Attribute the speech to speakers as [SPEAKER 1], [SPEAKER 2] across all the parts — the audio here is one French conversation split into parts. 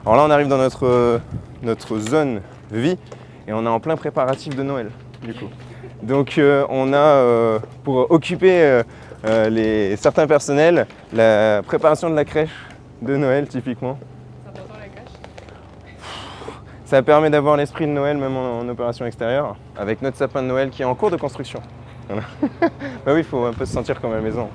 [SPEAKER 1] Alors là, on arrive dans notre zone vie et on est en plein préparatif de Noël, du coup. Donc on a, pour occuper certains personnels, la préparation de la crèche de Noël, typiquement.
[SPEAKER 2] C'est important la crèche?
[SPEAKER 1] Ça permet d'avoir l'esprit de Noël, même en opération extérieure, avec notre sapin de Noël qui est en cours de construction. Voilà. Bah oui, il faut un peu se sentir comme à la maison.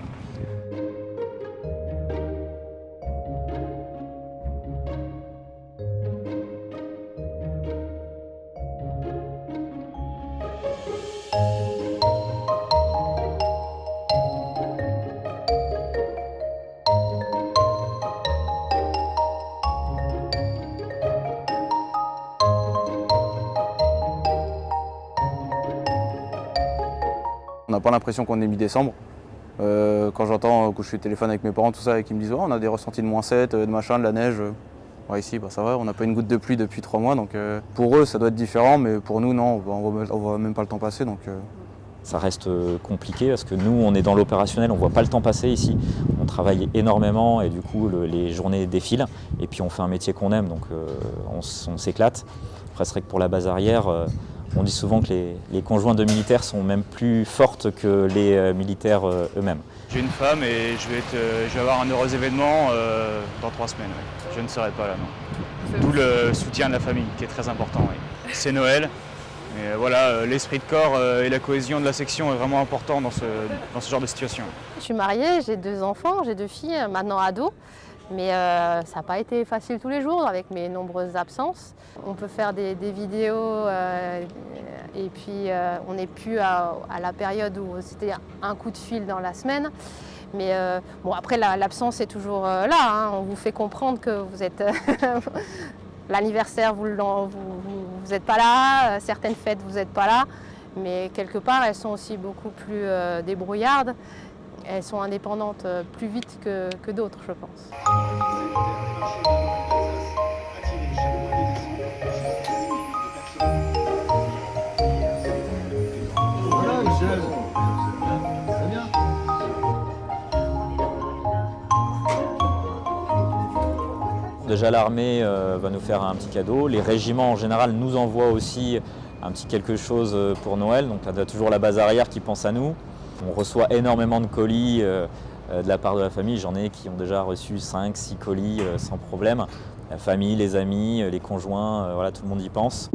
[SPEAKER 3] On n'a pas l'impression qu'on est mi-décembre. Quand j'entends, quand je suis au téléphone avec mes parents, tout ça, et qu'ils me disent oh, on a des ressentis de -7, de machin, de la neige. Ouais, ici, ça va, on n'a pas une goutte de pluie depuis 3 mois. Donc pour eux, ça doit être différent, mais pour nous, non, on voit même pas le temps passer. Donc,
[SPEAKER 4] Ça reste compliqué parce que nous, on est dans l'opérationnel, on ne voit pas le temps passer ici. On travaille énormément et du coup, les journées défilent. Et puis, on fait un métier qu'on aime, donc on s'éclate. Après, c'est vrai que pour la base arrière, on dit souvent que les conjoints de militaires sont même plus fortes que les militaires eux-mêmes.
[SPEAKER 5] J'ai une femme et je vais avoir un heureux événement dans 3 semaines. Ouais. Je ne serai pas là, non. D'où le soutien de la famille qui est très important. Ouais. C'est Noël. Mais voilà, l'esprit de corps et la cohésion de la section est vraiment important dans ce genre de situation.
[SPEAKER 6] Je suis mariée, j'ai 2 enfants, j'ai 2 filles, maintenant ados. Mais ça n'a pas été facile tous les jours avec mes nombreuses absences. On peut faire des vidéos et puis on n'est plus à la période où c'était un coup de fil dans la semaine. Mais bon, après l'absence est toujours là, hein. On vous fait comprendre que vous êtes... L'anniversaire, vous n'êtes pas là, certaines fêtes, vous n'êtes pas là. Mais quelque part, elles sont aussi beaucoup plus débrouillardes. Elles sont indépendantes plus vite que d'autres, je pense.
[SPEAKER 4] Déjà l'armée va nous faire un petit cadeau. Les régiments en général nous envoient aussi un petit quelque chose pour Noël. Donc on a toujours la base arrière qui pense à nous. On reçoit énormément de colis de la part de la famille. J'en ai qui ont déjà reçu 5-6 colis sans problème. La famille, les amis, les conjoints, voilà, tout le monde y pense.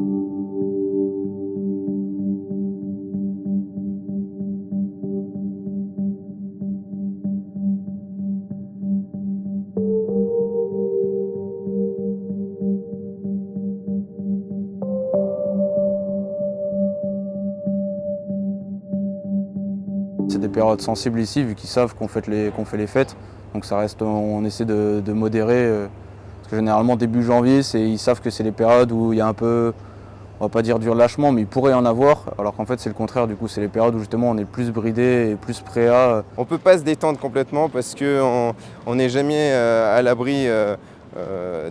[SPEAKER 3] C'est des périodes sensibles ici, vu qu'ils savent qu'on fait les fêtes. Donc ça reste, on essaie de modérer. Parce que généralement, début janvier, ils savent que c'est les périodes où il y a un peu, on va pas dire du relâchement, mais il pourrait y en avoir. Alors qu'en fait, c'est le contraire. Du coup, c'est les périodes où justement on est plus bridé et plus prêt à...
[SPEAKER 1] On ne peut pas se détendre complètement parce qu'on n'est jamais à l'abri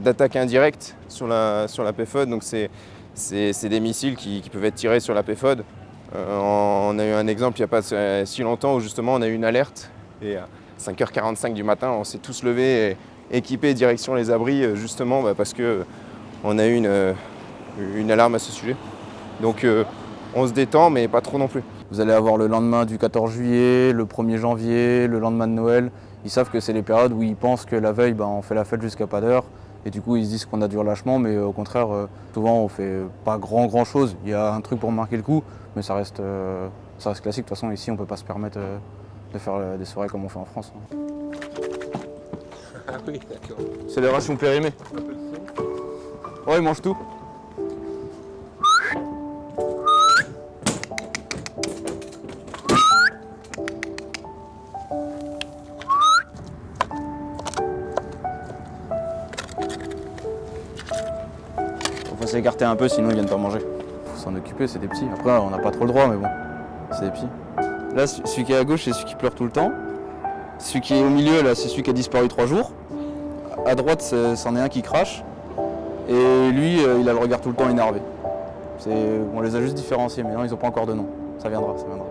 [SPEAKER 1] d'attaques indirectes sur la PFOD. Donc c'est des missiles qui peuvent être tirés sur la PFOD. On a eu un exemple il n'y a pas si longtemps où justement on a eu une alerte et à 5h45 du matin on s'est tous levés et équipés direction les abris justement parce qu'on a eu une alarme à ce sujet. Donc on se détend mais pas trop non plus.
[SPEAKER 3] Vous allez avoir le lendemain du 14 juillet, le 1er janvier, le lendemain de Noël. Ils savent que c'est les périodes où ils pensent que la veille on fait la fête jusqu'à pas d'heure. Et du coup, ils se disent qu'on a du relâchement, mais au contraire, souvent on fait pas grand chose. Il y a un truc pour marquer le coup, mais ça reste classique. De toute façon, ici, on peut pas se permettre de faire des soirées comme on fait en France.
[SPEAKER 1] Ah oui, d'accord.
[SPEAKER 3] C'est les rations périmées. Ouais, ils mangent tout. Faut s'écarter un peu, sinon ils viennent pas manger. Faut s'en occuper, c'est des petits. Après, on n'a pas trop le droit, mais bon, c'est des petits. Là, celui qui est à gauche, c'est celui qui pleure tout le temps. Celui qui est au milieu, là, c'est celui qui a disparu 3 jours. À droite, c'en est un qui crache. Et lui, il a le regard tout le temps énervé. On les a juste différenciés, mais non, ils n'ont pas encore de nom. Ça viendra, ça viendra.